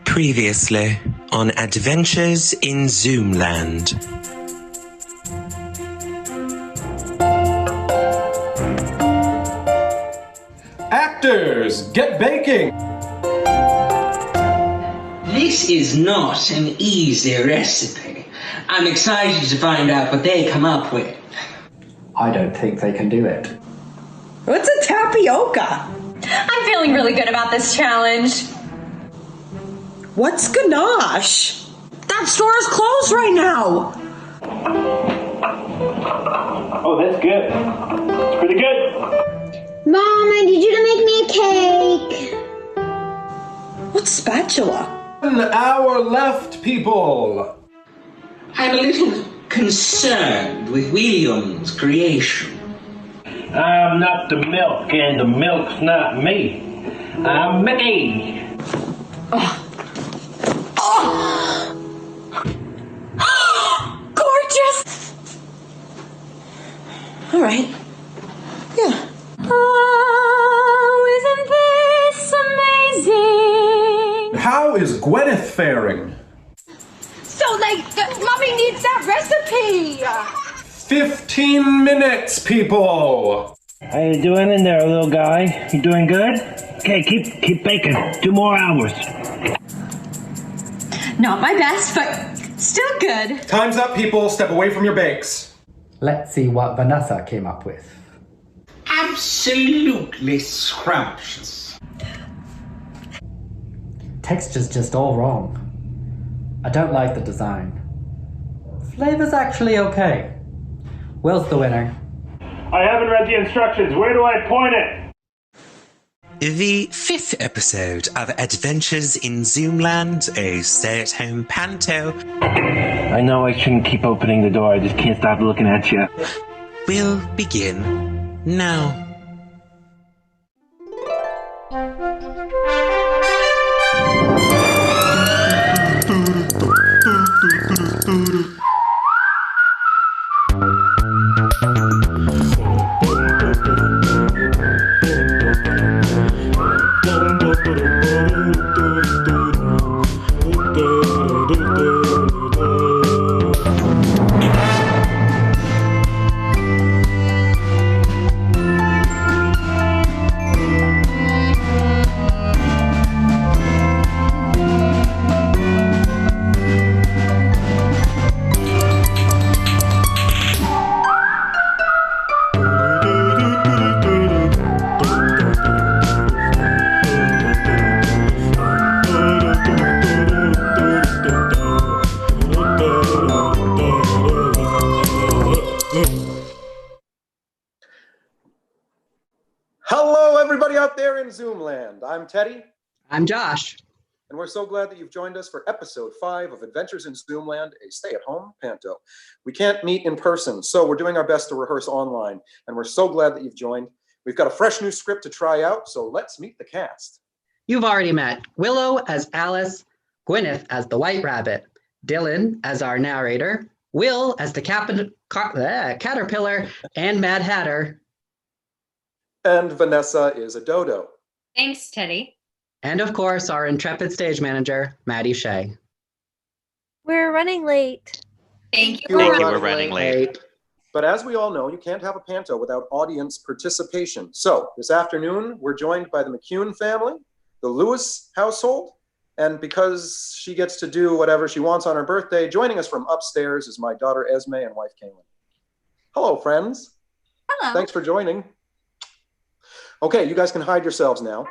Previously on Adventures in Zoomland. Actors, get baking! This is not an easy recipe. I'm excited to find out what they come up with. I don't think they can do it. What's a tapioca? I'm feeling really good about this challenge. What's ganache? That store is closed right now. Oh, that's good. It's pretty good. Mom, I need you to make me a cake. What's spatula? 1 hour left, people! I'm a little concerned with William's creation. I'm not the milk, and the milk's not me. I'm Mickey. Gorgeous! All right. Yeah. Oh, isn't this amazing? How is Gwyneth faring? So, Mommy needs that recipe. 15 minutes, people! How you doing in there, little guy? You doing good? Okay, keep baking. 2 more hours. Not my best, but still good. Time's up, people. Step away from your bakes. Let's see what Vanessa came up with. Absolutely scrumptious. Texture's just all wrong. I don't like the design. Flavor's actually okay. Will's the winner. I haven't read the instructions. Where do I point it? The 5th episode of Adventures in Zoomland, a stay-at-home panto, I know I shouldn't keep opening the door. I just can't stop looking at you. will begin now. Hello, everybody out there in Zoomland. I'm Teddy, I'm Josh. and we're so glad that you've joined us for episode 5 of Adventures in Zoomland, a stay-at-home panto. We can't meet in person, so we're doing our best to rehearse online, and we're so glad that you've joined. We've got a fresh new script to try out, so let's meet the cast. You've already met Willow as Alice, Gwyneth as the White Rabbit, Dylan as our narrator, Will as the Caterpillar, and Mad Hatter. And Vanessa is a dodo. Thanks, Teddy. And of course, our intrepid stage manager, Maddie Shea. We're running late. Thank you. Thank you, we're running late. But as we all know, you can't have a panto without audience participation. So this afternoon, we're joined by the McCune family, the Lewis household, and because she gets to do whatever she wants on her birthday, joining us from upstairs is my daughter Esme and wife Kaylin. Hello, friends. Hello. Thanks for joining. Okay, you guys can hide yourselves now.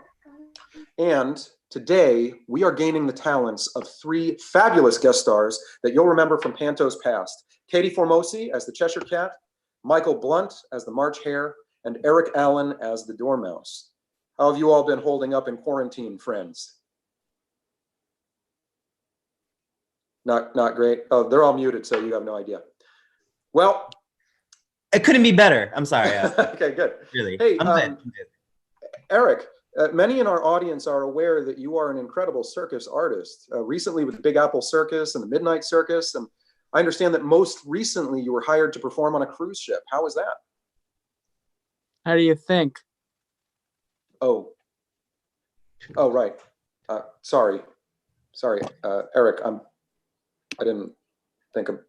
And today, we are gaining the talents of 3 fabulous guest stars that you'll remember from pantos past. Katie Formosi as the Cheshire Cat, Michael Blunt as the March Hare, and Eric Allen as the Dormouse. How have you all been holding up in quarantine, friends? Not great. Oh, they're all muted, so you have no idea. Well, It couldn't be better. I'm sorry. okay, good. Really. Hey, I'm good. Eric, many in our audience are aware that you are an incredible circus artist, recently with the Big Apple Circus and the Midnight Circus, and I understand that most recently you were hired to perform on a cruise ship. How was that? How do you think? Oh, right. Sorry. Sorry, Eric, I didn't think of.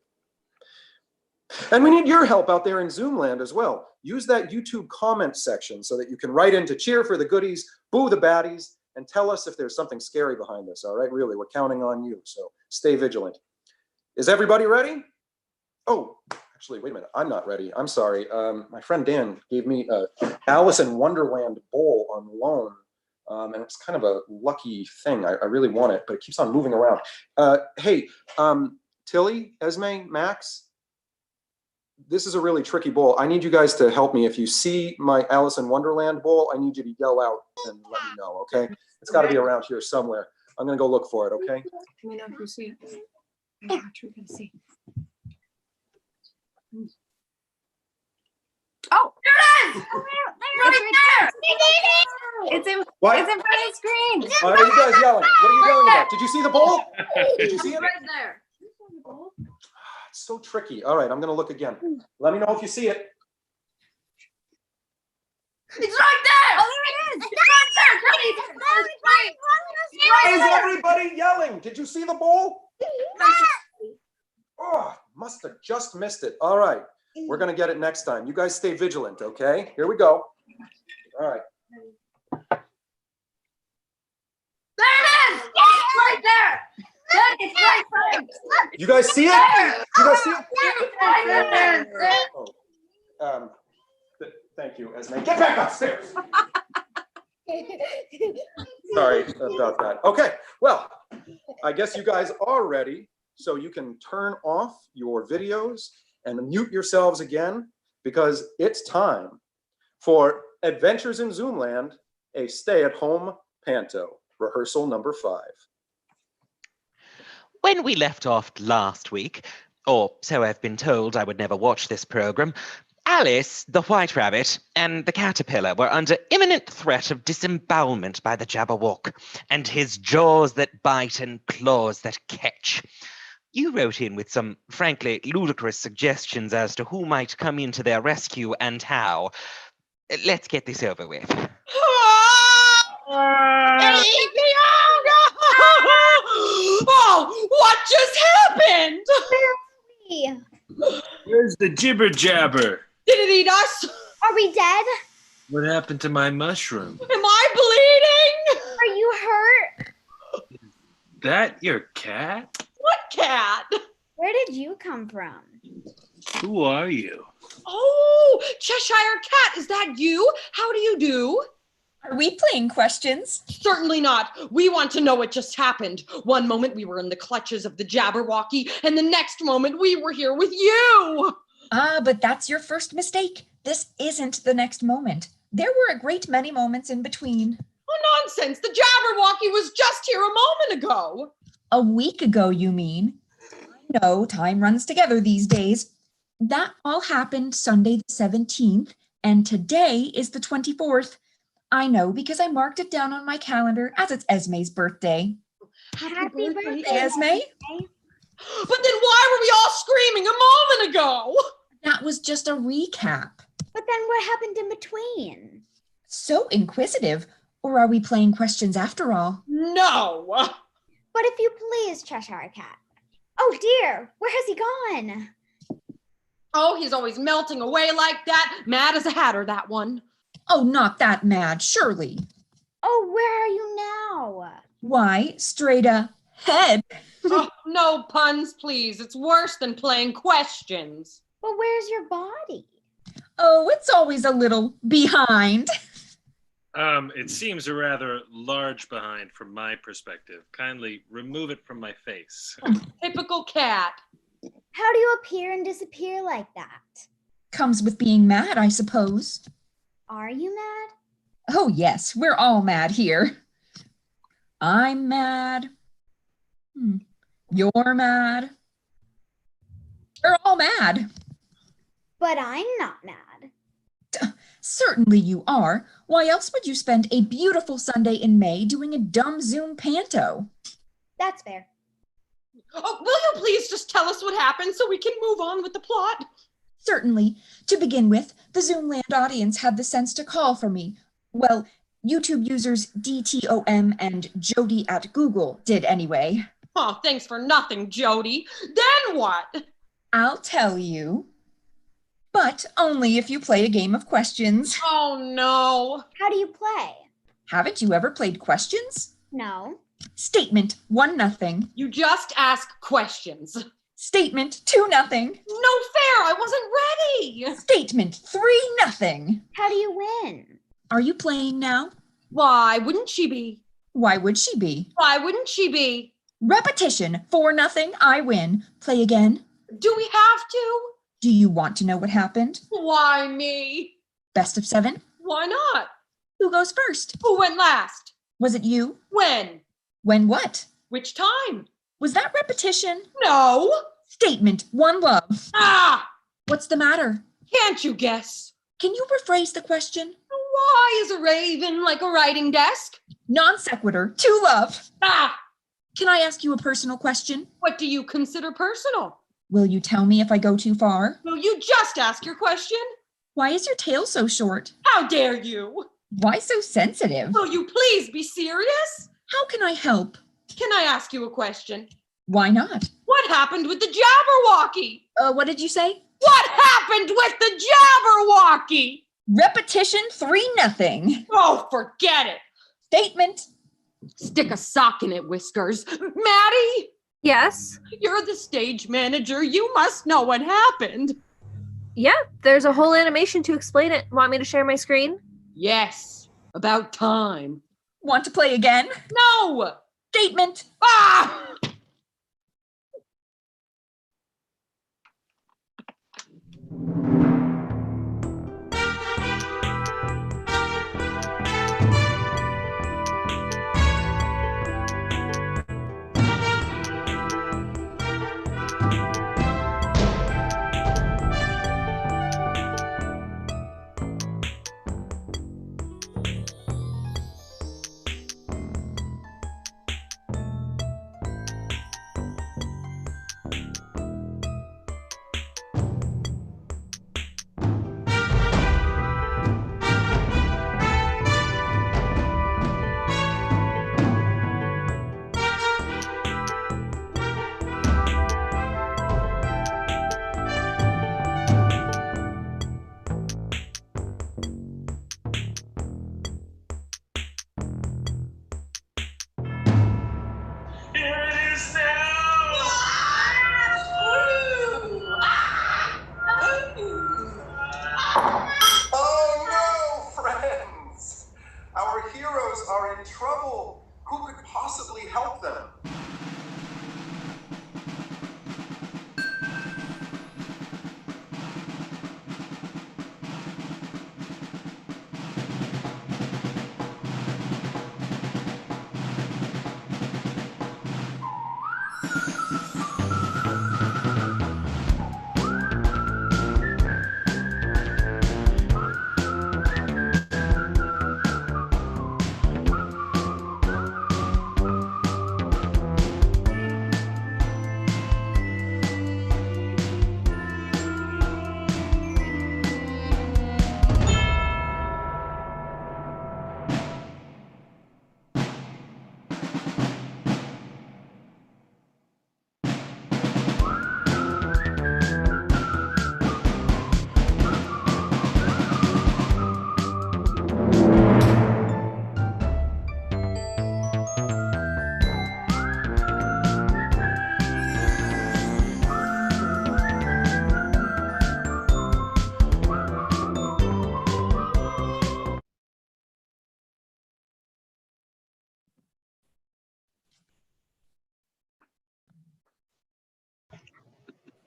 And we need your help out there in Zoomland as well. Use that YouTube comment section so that you can write in to cheer for the goodies, boo the baddies, and tell us if there's something scary behind this, all right? Really, we're counting on you, so stay vigilant. Is everybody ready? Oh, actually, wait a minute. I'm not ready. I'm sorry. My friend Dan gave me a Alice in Wonderland bowl on loan, and it's kind of a lucky thing. I really want it, but it keeps on moving around. Hey, Tilly, Esme, Max, this is a really tricky bowl. I need you guys to help me. If you see my Alice in Wonderland bowl, I need you to yell out and let me know, okay? It's got to be around here somewhere. I'm going to go look for it, okay? Let me know if you see it. Yeah, we're gonna see. Oh, there it is! Right there! It's in What? It's in front of the screen. Why are you guys yelling? What are you yelling about? Did you see the bowl? Did you see it? Right there. It's so tricky. All right, I'm going to look again. Let me know if you see it. It's right there! Oh, there it is! It's right there! Why is everybody yelling? Did you see the bowl? Oh, must have just missed it. All right, we're going to get it next time. You guys stay vigilant, okay? Here we go. All right. There it is! It's right there! It's right there! You guys see it? You guys see it? It's right there! Oh, thank you, Esme. Get back upstairs. Sorry about that. Okay, well, I guess you guys are ready, so you can turn off your videos and mute yourselves again, because it's time for Adventures in Zoomland, a stay-at-home panto, rehearsal number 5. When we left off last week, or so I've been told, I would never watch this program, Alice, the White Rabbit, and the Caterpillar were under imminent threat of disembowelment by the Jabberwock, and his jaws that bite and claws that catch. You wrote in with some, frankly, ludicrous suggestions as to who might come into their rescue and how. Let's get this over with. Oh, what just happened? Where's the jibber jabber? Did it eat us? Are we dead? What happened to my mushroom? Am I bleeding? Are you hurt? That your cat? What cat? Where did you come from? Who are you? Oh, Cheshire Cat, is that you? How do you do? Are we playing questions? Certainly not. We want to know what just happened. One moment we were in the clutches of the Jabberwocky, and the next moment we were here with you. Ah, but that's your first mistake. This isn't the next moment. There were a great many moments in between. Oh, nonsense. The Jabberwocky was just here a moment ago. A week ago, you mean? I know, time runs together these days. That all happened Sunday the 17th, and today is the 24th. I know, because I marked it down on my calendar as it's Esme's birthday. Happy birthday, Esme. But then why were we all screaming a moment ago? That was just a recap. But then what happened in between? So inquisitive. Or are we playing questions after all? No. But if you please, Cheshire Cat. Oh dear, where has he gone? Oh, he's always melting away like that. Mad as a hatter, that one. Oh, not that mad, surely. Oh, where are you now? Why, straight ahead. Oh, no puns, please. It's worse than playing questions. But where's your body? Oh, it's always a little behind. It seems a rather large behind from my perspective. Kindly remove it from my face. Typical cat. How do you appear and disappear like that? Comes with being mad, I suppose. Are you mad? Oh, yes, we're all mad here. I'm mad. You're mad. We're all mad. But I'm not mad. Certainly you are. Why else would you spend a beautiful Sunday in May doing a dumb Zoom panto? That's fair. Oh, will you please just tell us what happened so we can move on with the plot? Certainly. To begin with, the Zoomland audience had the sense to call for me. Well, YouTube users DTOM and Jody at Google did anyway. Oh, thanks for nothing, Jody. Then what? I'll tell you. But only if you play a game of questions. Oh, no. How do you play? Haven't you ever played questions? No. Statement 1-0. You just ask questions. Statement 2-0. No fair, I wasn't ready. Statement 3-0. How do you win? Are you playing now? Why wouldn't she be? Why would she be? Why wouldn't she be? Repetition 4-0. I win. Play again. Do we have to? Do you want to know what happened? Why me? Best of 7? Why not? Who goes first? Who went last? Was it you? When? When what? Which time? Was that repetition? No. Statement 1 love. Ah! What's the matter? Can't you guess? Can you rephrase the question? Why is a raven like a writing desk? Non sequitur 2 love. Ah! Can I ask you a personal question? What do you consider personal? Will you tell me if I go too far? Will you just ask your question? Why is your tail so short? How dare you? Why so sensitive? Will you please be serious? How can I help? Can I ask you a question? Why not? What happened with the jabberwocky? What did you say? What happened with the jabberwocky? Repetition 3-0. Oh, forget it. Statement. Stick a sock in it, Whiskers. Maddie? Yes? You're the stage manager. You must know what happened. Yeah, there's a whole animation to explain it. Want me to share my screen? Yes. About time. Want to play again? No! Statement. Ah! Are in trouble. Who could possibly help them?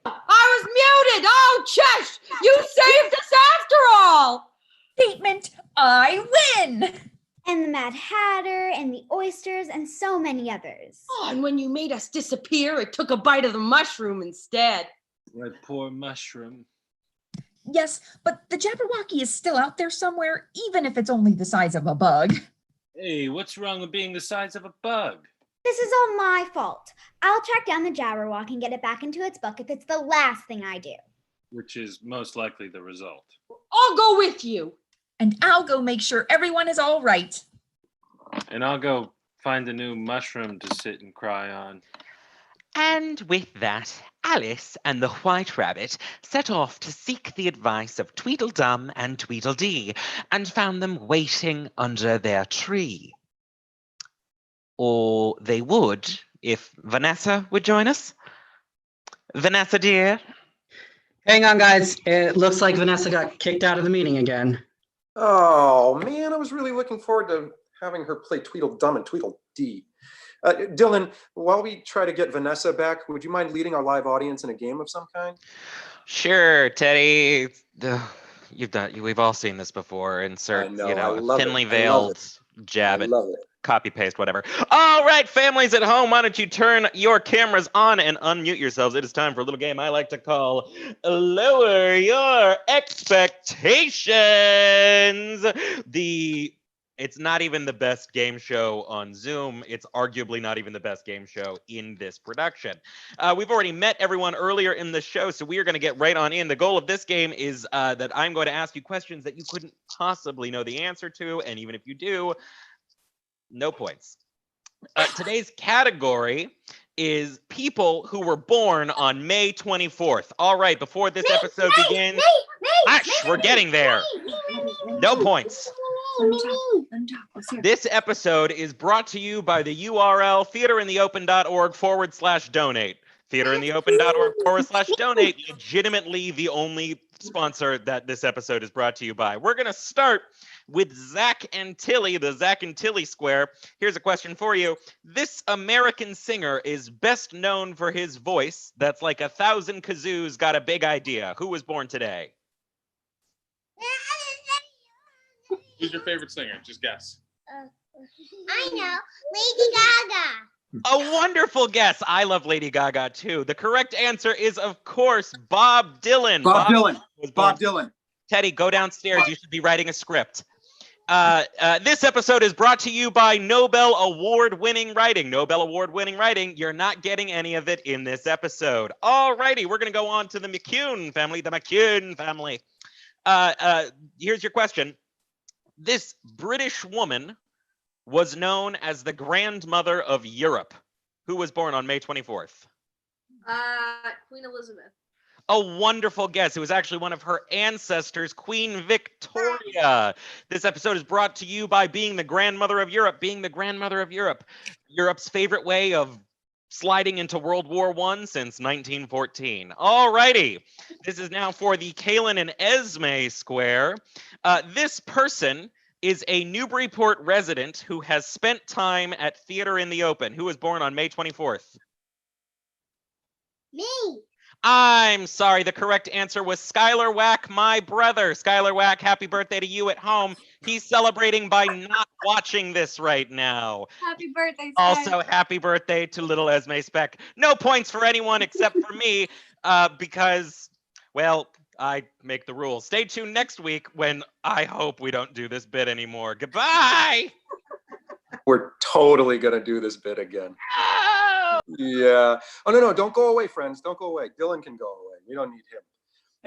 I was muted! Oh, Chesh! You saved us after all! Statement, I win! And the Mad Hatter, and the oysters, and so many others. Oh, and when you made us disappear, it took a bite of the mushroom instead. That poor mushroom. Yes, but the Jabberwocky is still out there somewhere, even if it's only the size of a bug. Hey, what's wrong with being the size of a bug? This is all my fault. I'll track down the Jabberwocky and get it back into its book if it's the last thing I do. Which is most likely the result. I'll go with you. And I'll go make sure everyone is all right. And I'll go find a new mushroom to sit and cry on. And with that, Alice and the White Rabbit set off to seek the advice of Tweedledum and Tweedledee, and found them waiting under their tree. Or they would if Vanessa would join us. Vanessa, dear. Hang on, guys. It looks like Vanessa got kicked out of the meeting again. Oh, man, I was really looking forward to having her play Tweedledum and Tweedledee. Dylan, while we try to get Vanessa back, would you mind leading our live audience in a game of some kind? Sure, Teddy. We've all seen this before. Insert, thinly veiled jab at copy paste, whatever. All right, families at home, why don't you turn your cameras on and unmute yourselves? It is time for a little game I like to call Lower Your Expectations. It's not even the best game show on Zoom. It's arguably not even the best game show in this production. We've already met everyone earlier in the show, so we are going to get right on in. The goal of this game is that I'm going to ask you questions that you couldn't possibly know the answer to, and even if you do, no points. Today's category is people who were born on May 24th. All right, before this episode begins, we're getting there. No points. This episode is brought to you by the URL theaterintheopen.org/donate. Theaterintheopen.org/donate, legitimately the only sponsor that this episode is brought to you by. We're going to start with Zach and Tilly, the Zach and Tilly Square. Here's a question for you. This American singer is best known for his voice that's like 1,000 kazoos got a big idea. Who was born today? Who's your favorite singer? Just guess. I know, Lady Gaga. A wonderful guess. I love Lady Gaga too. The correct answer is, of course, Bob Dylan. Bob Dylan. Teddy, go downstairs. You should be writing a script. This episode is brought to you by Nobel Award-winning writing. Nobel Award-winning writing. You're not getting any of it in this episode. All righty, we're going to go on to the McCune family. The McCune family. Here's your question. This British woman was known as the grandmother of Europe. Who was born on May 24th? Queen Elizabeth. A wonderful guess. It was actually one of her ancestors, Queen Victoria. This episode is brought to you by being the grandmother of Europe. Being the grandmother of Europe. Europe's favorite way of sliding into World War I since 1914. All righty. This is now for the Kaylin and Esme Square. This person is a Newburyport resident who has spent time at Theater in the Open. Who was born on May 24th? Me. I'm sorry. The correct answer was Skylar Wack, my brother. Skylar Wack, happy birthday to you at home. He's celebrating by not watching this right now. Happy birthday, Sky. Also, happy birthday to little Esme Speck. No points for anyone except for me because, well, I make the rules. Stay tuned next week when I hope we don't do this bit anymore. Goodbye. We're totally going to do this bit again. Oh! Yeah. Oh, no, don't go away, friends. Don't go away. Dylan can go away. We don't need him.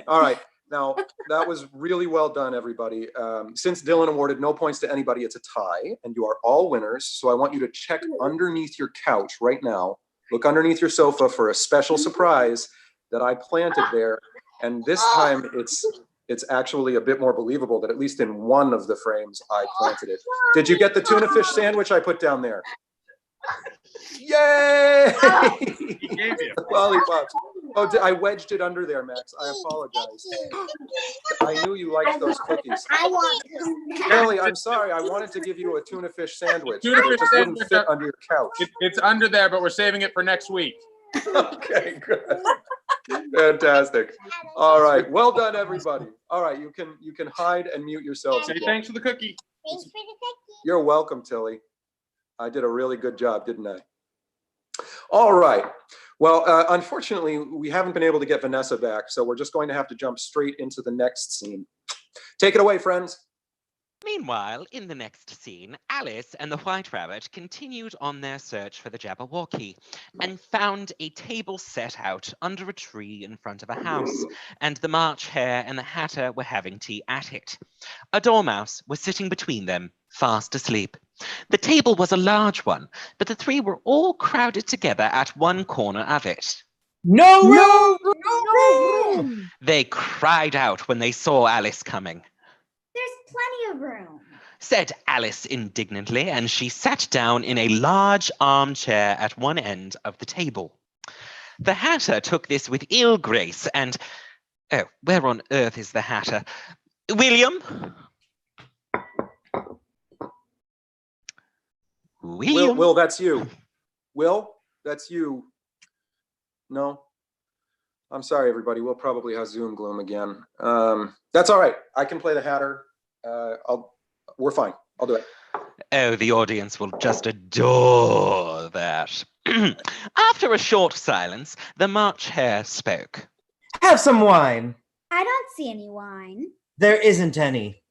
All right. Now, that was really well done, everybody. Since Dylan awarded no points to anybody, it's a tie, and you are all winners. So I want you to check underneath your couch right now. Look underneath your sofa for a special surprise that I planted there. And this time, it's actually a bit more believable that at least in one of the frames, I planted it. Did you get the tuna fish sandwich I put down there? Yay! Lollipops. Oh, I wedged it under there, Max. I apologize. I knew you liked those cookies. Kelly, I'm sorry. I wanted to give you a tuna fish sandwich. Tuna fish just sandwich wouldn't fit under your couch. It's under there, but we're saving it for next week. Okay, good. Fantastic. All right. Well done, everybody. All right, you can hide and mute yourselves. Say thanks for the cookie. Thanks for the cookie. You're welcome, Tilly. I did a really good job, didn't I? All right. Well, unfortunately, we haven't been able to get Vanessa back, so we're just going to have to jump straight into the next scene. Take it away, friends. Meanwhile, in the next scene, Alice and the White Rabbit continued on their search for the Jabberwocky and found a table set out under a tree in front of a house, and the March Hare and the Hatter were having tea at it. A dormouse was sitting between them, fast asleep. The table was a large one, but the three were all crowded together at one corner of it. No room! No room! They cried out when they saw Alice coming. There's plenty of room, Said Alice indignantly, and she sat down in a large armchair at one end of the table. The Hatter took this with ill grace and... Oh, where on earth is the Hatter? William? William? Will, that's you. Will, that's you. No? I'm sorry, everybody. Will probably has Zoom gloom again. That's all right. I can play the Hatter. We're fine. I'll do it. Oh, the audience will just adore that. After a short silence, the March Hare spoke. Have some wine. I don't see any wine. There isn't any.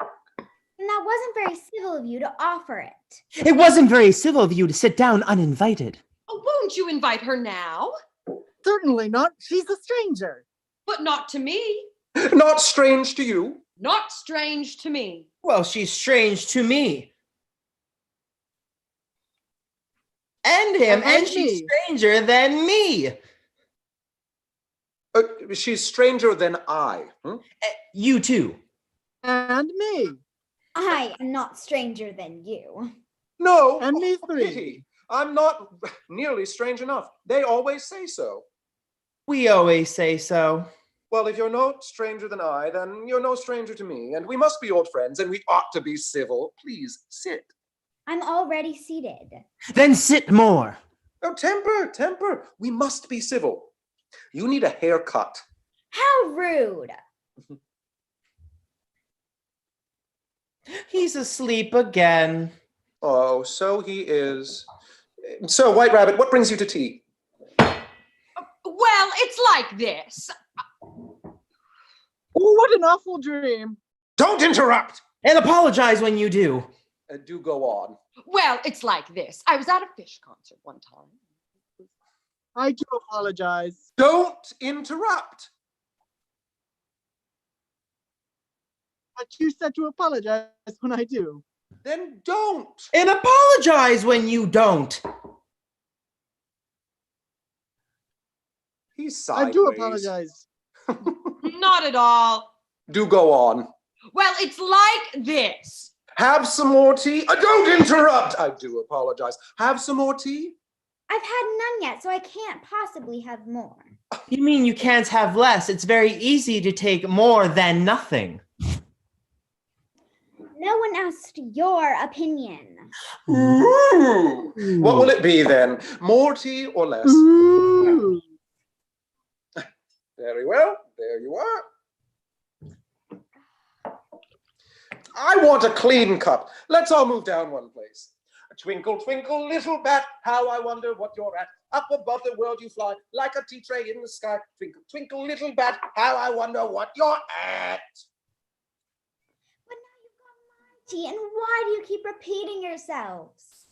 And that wasn't very civil of you to offer it. It wasn't very civil of you to sit down uninvited. Oh, won't you invite her now? Certainly not. She's a stranger. But not to me. Not strange to you. Not strange to me. Well, she's strange to me. And him, and she's stranger than me. She's stranger than I. You too. And me. I am not stranger than you. No. And me three. Pity. I'm not nearly strange enough. They always say so. We always say so. Well, if you're no stranger than I, then you're no stranger to me, and we must be old friends, and we ought to be civil. Please, sit. I'm already seated. Then sit more. Oh, temper. We must be civil. You need a haircut. How rude. He's asleep again. Oh, so he is. So, White Rabbit, what brings you to tea? Well, it's like this. Oh, what an awful dream. Don't interrupt! And apologize when you do. Do go on. Well, it's like this. I was at a fish concert one time. I do apologize. Don't interrupt! But you said to apologize when I do. Then don't! And apologize when you don't. He's sideways. I do apologize. Not at all. Do go on. Well, it's like this. Have some more tea? Don't interrupt! I do apologize. Have some more tea? I've had none yet, so I can't possibly have more. You mean you can't have less? It's very easy to take more than nothing. No one asked your opinion. Ooh. What will it be then? More tea or less? Ooh. Very well. There you are. I want a clean cup. Let's all move down one place. Twinkle, twinkle, little bat, how I wonder what you're at. Up above the world you fly, like a tea tray in the sky. Twinkle, twinkle, little bat, how I wonder what you're at. But now you've got my tea, and why do you keep repeating yourselves?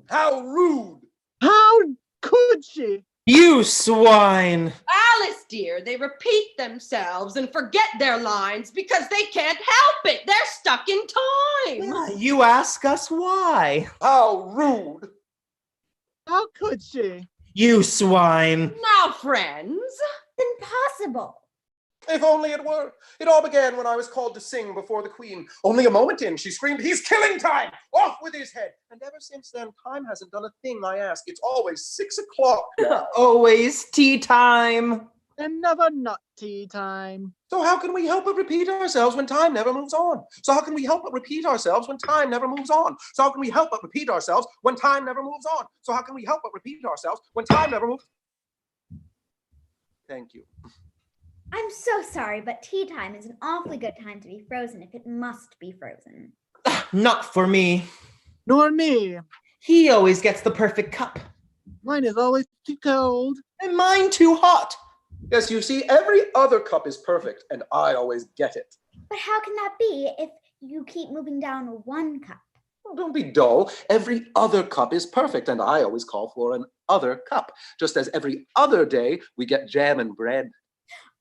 How rude! How could she? You swine! Alice, dear, they repeat themselves and forget their lines because they can't help it. They're stuck in time. You ask us why. How rude! How could she? You swine! Now, friends. Impossible. If only it were. It all began when I was called to sing before the Queen. Only a moment in, she screamed, "He's killing time! Off with his head!" And ever since then, time hasn't done a thing I ask. It's always 6 o'clock now. Always tea time. And never not tea time. So how can we help but repeat ourselves when time never moves on? So how can we help but repeat ourselves when time never moves on? So how can we help but repeat ourselves when time never moves on? So how can we help but repeat ourselves when time never moves? Thank you. I'm so sorry, but tea time is an awfully good time to be frozen if it must be frozen. Not for me. Nor me. He always gets the perfect cup. Mine is always too cold. And mine too hot. Yes, you see, every other cup is perfect, and I always get it. But how can that be if you keep moving down one cup? Oh, don't be dull. Every other cup is perfect, and I always call for an other cup. Just as every other day we get jam and bread.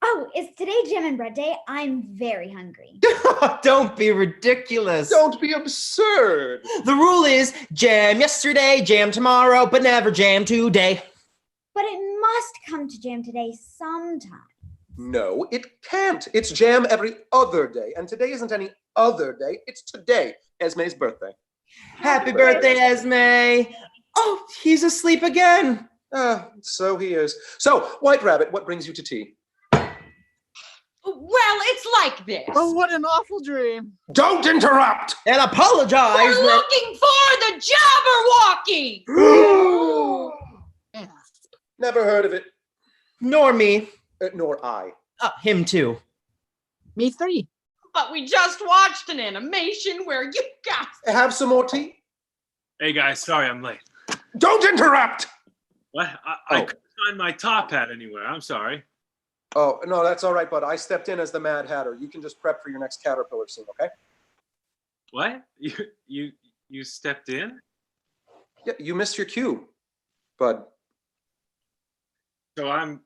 Oh, is today jam and bread day? I'm very hungry. Don't be ridiculous. Don't be absurd. The rule is jam yesterday, jam tomorrow, but never jam today. But it must come to jam today sometime. No, it can't. It's jam every other day. And today isn't any other day. It's today, Esme's birthday. Happy birthday, Esme. Oh, he's asleep again. So he is. So, White Rabbit, what brings you to tea? Well, it's like this. Oh, what an awful dream. Don't interrupt! And apologize. We're looking for the Jabberwocky! Never heard of it. Nor me. Nor I. Him too. Me 3. But we just watched an animation where you guys... Have some more tea? Hey guys, sorry I'm late. Don't interrupt! What? I couldn't find my top hat anywhere. I'm sorry. Oh, no, that's all right, bud. I stepped in as the Mad Hatter. You can just prep for your next caterpillar scene, okay? What? You stepped in? Yeah, you missed your cue, bud. So I'm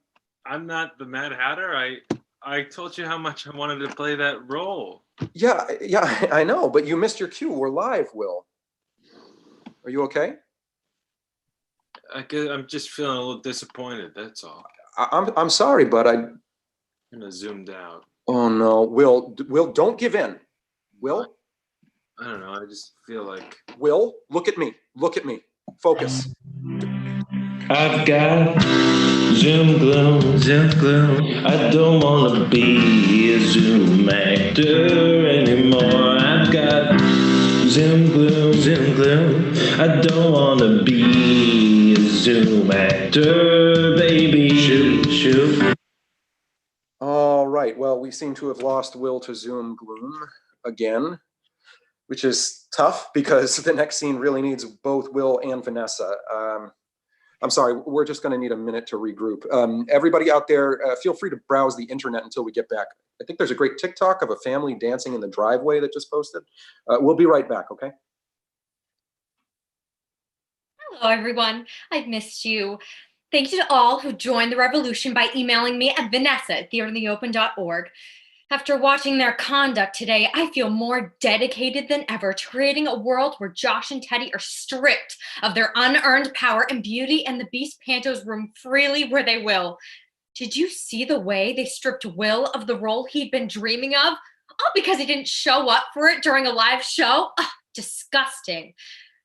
not the Mad Hatter? I told you how much I wanted to play that role. Yeah, I know, but you missed your cue. We're live, Will. Are you okay? I'm just feeling a little disappointed, that's all. I'm sorry, but I'm gonna zoomed out. Oh no, Will, don't give in. Will? I don't know, I just feel like... Will, look at me. Look at me. Focus. I've got Zoom gloom. I don't want to be a Zoom actor anymore. I've got Zoom gloom. I don't want to be a Zoom actor, baby. Shoot. All right, well, we seem to have lost Will to Zoom gloom again, which is tough because the next scene really needs both Will and Vanessa. I'm sorry, we're just going to need a minute to regroup. Everybody out there, feel free to browse the internet until we get back. I think there's a great TikTok of a family dancing in the driveway that just posted. We'll be right back, okay? Hello, everyone. I've missed you. Thank you to all who joined the revolution by emailing me at vanessa@theatertheopen.org. After watching their conduct today, I feel more dedicated than ever to creating a world where Josh and Teddy are stripped of their unearned power and beauty, and the Beast Pantos roam freely where they will. Did you see the way they stripped Will of the role he'd been dreaming of? All because he didn't show up for it during a live show? Ugh, disgusting.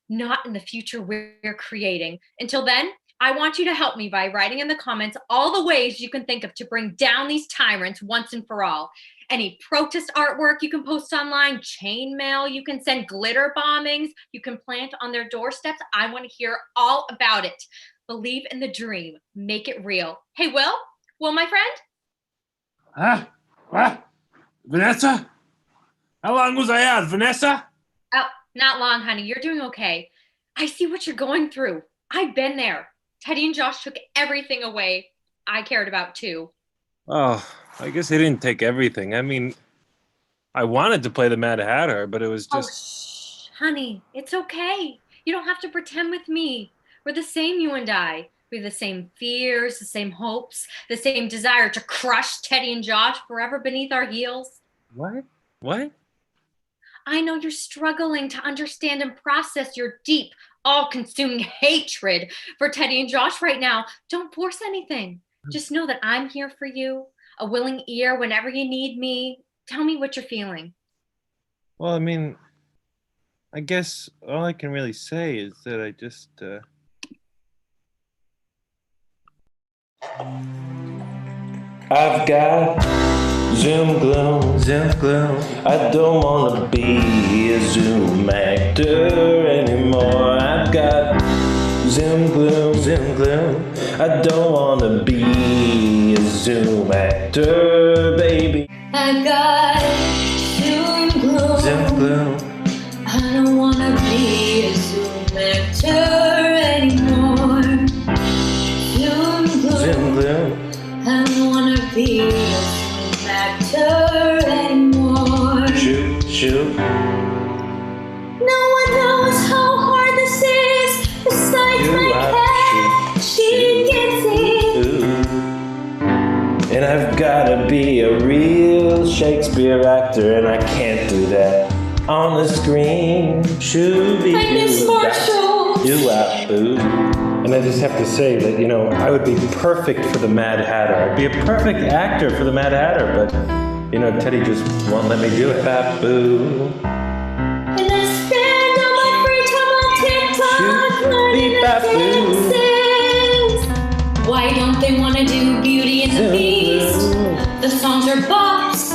Not in the future we're creating. Until then, I want you to help me by writing in the comments all the ways you can think of to bring down these tyrants once and for all. Any protest artwork you can post online, chain mail you can send, glitter bombings you can plant on their doorsteps. I want to hear all about it. Believe in the dream. Make it real. Hey, Will? Will, my friend? Huh? What? Vanessa? How long was I out, Vanessa? Oh, not long, honey. You're doing okay. I see what you're going through. I've been there. Teddy and Josh took everything away I cared about, too. Oh, I guess they didn't take everything. I mean, I wanted to play the Mad Hatter, but it was just... Oh, shh, honey. It's okay. You don't have to pretend with me. We're the same, you and I. We have the same fears, the same hopes, the same desire to crush Teddy and Josh forever beneath our heels. What? What? I know you're struggling to understand and process your deep, all-consuming hatred for Teddy and Josh right now. Don't force anything. Just know that I'm here for you, a willing ear whenever you need me. Tell me what you're feeling. Well, I mean, I guess all I can really say is that I just... I've got Zoom gloom. I don't want to be a Zoom actor anymore. I've got Zoom gloom. I don't want to be a Zoom actor, baby. I got Zoom gloom. I don't want to be a Zoom actor anymore. Zoom gloom. I don't want to be a Zoom actor anymore. Shoot. No one knows how hard this is. Besides my cat, she gets it. And I've got a be an actor, and I can't do that on the screen. Shooby I miss Marshall. boo. And I just have to say that, you know, I would be perfect for the Mad Hatter. I'd be a perfect actor for the Mad Hatter, but, you know, Teddy just won't let me do it. Boo. And I spend all my free time on TikTok learning the dances. Why don't they want to do Beauty and the Beast? The songs are bops.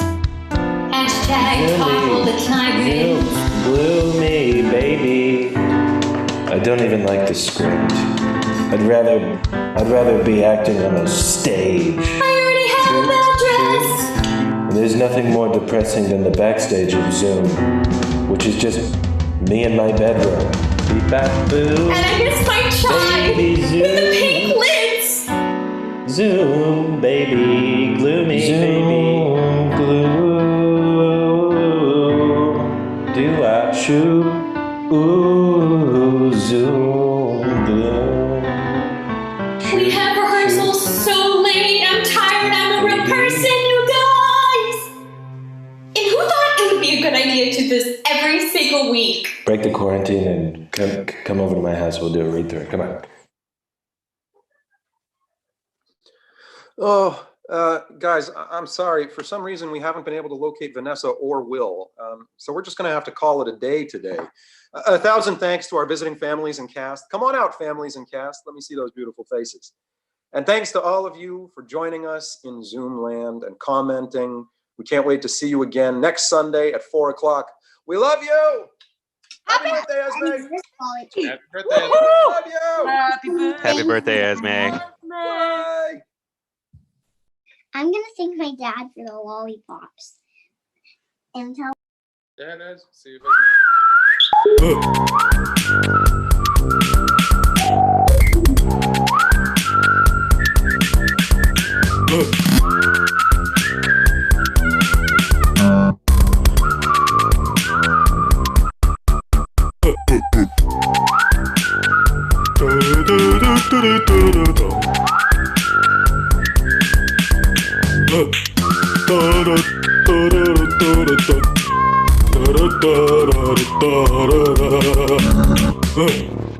Hashtag topple the tyrant. Gloomy, baby. I don't even like the script. I'd rather be acting on a stage. I already have a mattress. And there's nothing more depressing than the backstage of Zoom, which is just me in my bedroom. Boo. And I miss my chai with the pink lids. Zoom, baby, gloomy, baby. Glue. Do I shoot? Ooh, Zoom, gloom. We have rehearsals so late. I'm tired. I'm a real person, you guys. And who thought it would be a good idea to do this every single week? Break the quarantine and come over to my house. We'll do a read through. Come on. Oh, guys, I'm sorry. For some reason, we haven't been able to locate Vanessa or Will. So we're just going to have to call it a day today. 1,000 thanks to our visiting families and cast. Come on out, families and cast. Let me see those beautiful faces. And thanks to all of you for joining us in Zoomland and commenting. We can't wait to see you again next Sunday at 4 o'clock. We love you. Happy birthday, Esme. Happy birthday. Love you. Happy birthday. Happy birthday, Esme. Bye. I'm gonna thank my dad for the lollipops. And tell Yeah, guys. See you. Huh.